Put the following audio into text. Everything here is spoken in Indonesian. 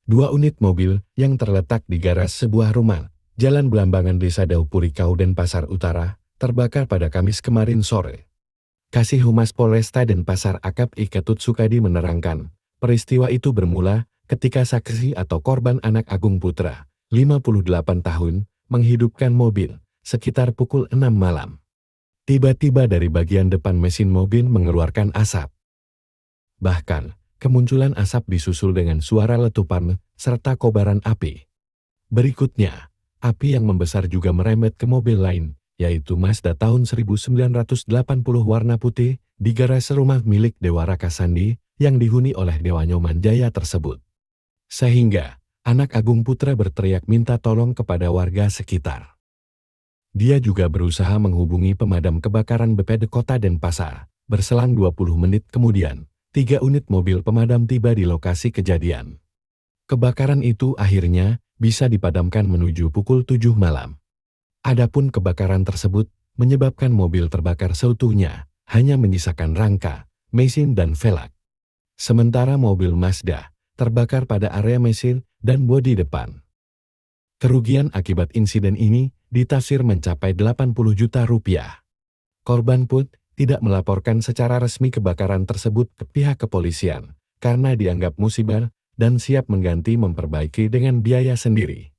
Dua unit mobil yang terletak di garas sebuah rumah, Jalan Belambangan Desa Daupuri Kauden Pasar Utara, terbakar pada Kamis kemarin sore. Kasih Humas Polresta Denpasar AKP Ketut Sukadi menerangkan, peristiwa itu bermula ketika saksi atau korban anak Agung Putra, 58 tahun, menghidupkan mobil sekitar pukul 6 malam. Tiba-tiba dari bagian depan mesin mobil mengeluarkan asap. Bahkan, kemunculan asap disusul dengan suara letupan serta kobaran api. Berikutnya, api yang membesar juga merembet ke mobil lain, yaitu Mazda tahun 1980 warna putih, di garasi rumah milik Dewa Raka Sandi, yang dihuni oleh Dewa Nyoman Jaya tersebut. Sehingga, anak Agung Putra berteriak minta tolong kepada warga sekitar. Dia juga berusaha menghubungi pemadam kebakaran BPD Kota Denpasar. Berselang 20 menit kemudian, 3 unit mobil pemadam tiba di lokasi kejadian. Kebakaran itu akhirnya bisa dipadamkan menuju pukul 7 malam. Adapun kebakaran tersebut menyebabkan mobil terbakar seutuhnya, hanya menyisakan rangka, mesin dan velg. Sementara mobil Mazda terbakar pada area mesin dan bodi depan. Kerugian akibat insiden ini ditafsir mencapai 80 juta rupiah. Korban pun tidak melaporkan secara resmi kebakaran tersebut ke pihak kepolisian karena dianggap musibah dan siap mengganti memperbaiki dengan biaya sendiri.